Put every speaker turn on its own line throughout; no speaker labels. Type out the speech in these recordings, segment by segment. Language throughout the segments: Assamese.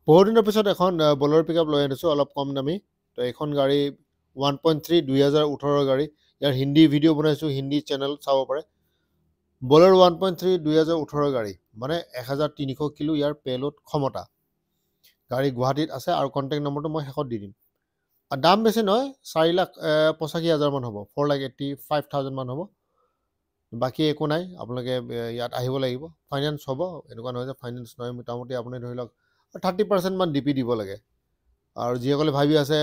বহুত দিনৰ পিছত এখন বলেৰ' পিকআপ লৈ আনিছোঁ অলপ কম দামী। তো এইখন গাড়ী 1.3 2018 গাড়ী। ইয়াৰ হিন্দী ভিডিঅ' বনাইছোঁ, হিন্দী চেনেল চাব পাৰে। বলেৰ' 1.3 2018 গাড়ী, মানে 1300 কিলো ইয়াৰ পেলোড ক্ষমতা। গাড়ী গুৱাহাটীত আছে আৰু কণ্টেক্ট নম্বৰটো মই শেষত দি দিম। আৰু দাম বেছি নহয়, 4,85,000 মান হ'ব, 4,85,000 মান হ'ব। বাকী একো নাই, আপোনালোকে ইয়াত আহিব লাগিব। ফাইনেন্স হ'ব, এনেকুৱা নহয় যে ফাইনেন্স নহয়। মোটামুটি আপুনি ধৰি লওক 30% মান ডিপি দিব লাগে। আৰু যিসকলে ভাবি আছে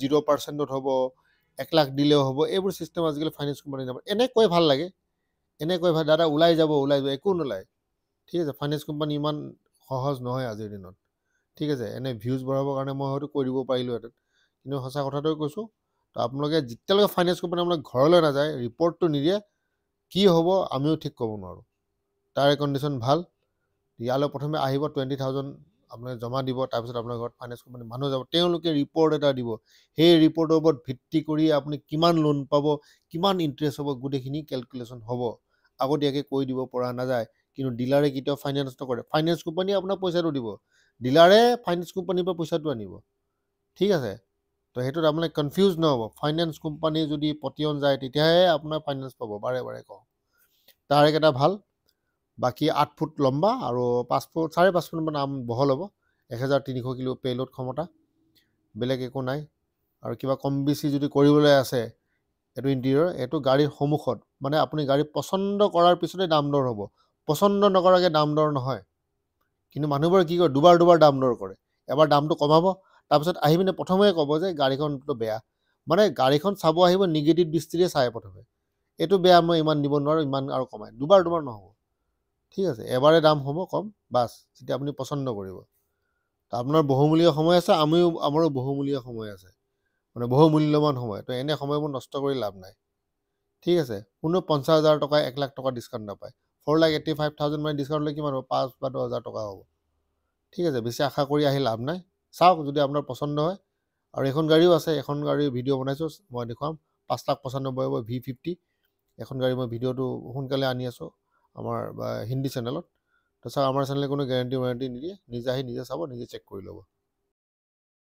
0%ত হ'ব, 1 লাখ দিলেও হ'ব, এইবোৰ চিষ্টেম আজিকালি ফাইনেন্স কোম্পানী নাপায়। এনেকৈ ভাল লাগে, এনেকৈ ভাল, দাদা ওলাই যাব, একো নোলায়। ঠিক আছে, ফাইনেন্স কোম্পানী ইমান সহজ নহয় আজিৰ দিনত। ঠিক আছে, এনে ভিউজ বঢ়াবৰ কাৰণে মই হয়তো কৈ দিব পাৰিলোহেঁতেন, কিন্তু সঁচা কথাটোৱে কৈছোঁ। তো আপোনালোকে যেতিয়ালৈকে ফাইনেন্স কোম্পানী আপোনালোকে ঘৰলৈ নাযায়, ৰিপৰ্টটো নিদিয়ে, কি হ'ব আমিও ঠিক ক'ব নোৱাৰোঁ। তাৰে কণ্ডিশ্যন ভাল। ইয়ালৈ প্ৰথমে আহিব 20,000 আপোনালোকে জমা দিব, তাৰপিছত আপোনাৰ ঘৰত ফাইনেন্স কোম্পানী মানুহ যাব, তেওঁলোকে ৰিপৰ্ট এটা দিব। সেই ৰিপৰ্টৰ ওপৰত ভিত্তি কৰি আপুনি কিমান লোন পাব, কিমান ইণ্টাৰেষ্ট হ'ব, গোটেইখিনি কেলকুলেশ্যন হ'ব। আগতীয়াকৈ কৈ দিব পৰা নাযায়, কিন্তু ডিলাৰে কেতিয়াও ফাইনেন্স নকৰে। ফাইনেন্স কোম্পানীয়ে আপোনাক পইচাটো দিব, ডিলাৰে ফাইনেন্স কোম্পানীৰ পৰা পইচাটো আনিব। ঠিক আছে, তো সেইটোত আপোনালোকে কনফিউজ নহ'ব। ফাইনেন্স কোম্পানী যদি পতিয়ন যায়, তেতিয়াহে আপোনাৰ ফাইনেন্স পাব, বাৰে বাৰে কওঁ। টায়াৰকেইটা ভাল, বাকী 8 ফুট লম্বা আৰু 5.5 ফুট মান বহল হ'ব। 1,300 কিলো পেলোড ক্ষমতা, বেলেগ একো নাই। আৰু কিবা কম বেছি যদি কৰিবলৈ আছে, এইটো ইণ্টেৰিয়ৰ, এইটো গাড়ীৰ সন্মুখত, মানে আপুনি গাড়ী পচন্দ কৰাৰ পিছতে দাম দৰ হ'ব। পচন্দ নকৰাকৈ দাম দৰ নহয়। কিন্তু মানুহবোৰে কি কৰে, দুবাৰ দাম দৰ কৰে। এবাৰ দামটো কমাব, তাৰপিছত আহি পিনে প্ৰথমে ক'ব যে গাড়ীখনটো বেয়া। মানে গাড়ীখন চাব আহিব নিগেটিভ দৃষ্টিৰে চাই প্ৰথমে, এইটো বেয়া, মই ইমান দিব নোৱাৰোঁ, ইমান আৰু কমাই। দুবাৰ নহ'ব। ঠিক আছে, এবাৰে দাম হ'ব কম, বাছ, যেতিয়া আপুনি পচন্দ কৰিব। আপোনাৰ বহুমূলীয়া সময় আছে, আমাৰো বহুমূলীয়া সময় আছে, মানে বহুমূল্যৱান সময়। তো এনে সময়বোৰ নষ্ট কৰি লাভ নাই। ঠিক আছে, কোনো 50,000 টকা 1 লাখ টকা ডিছকাউণ্ট নাপায়। 4,85,000 মানে ডিছকাউণ্ট হ'লে কিমান হ'ব, 5 বা 10,000 টকা হ'ব। ঠিক আছে, বেছি আশা কৰি আহি লাভ নাই। চাওক যদি আপোনাৰ পচন্দ হয়। আৰু এখন গাড়ীও আছে, এখন গাড়ীৰ ভিডিঅ' বনাইছোঁ, মই দেখুৱাম। 5,95,000 হ'ব, V50। এখন গাড়ী মই ভিডিঅ'টো সোনকালে আনি আছোঁ আমাৰ হিন্দী চেনেলত। তো চাওক, আমাৰ চেনেলে কোনো গেৰাণ্টি নিদিয়ে, নিজে আহি নিজে চাব, নিজে চেক কৰি ল'ব।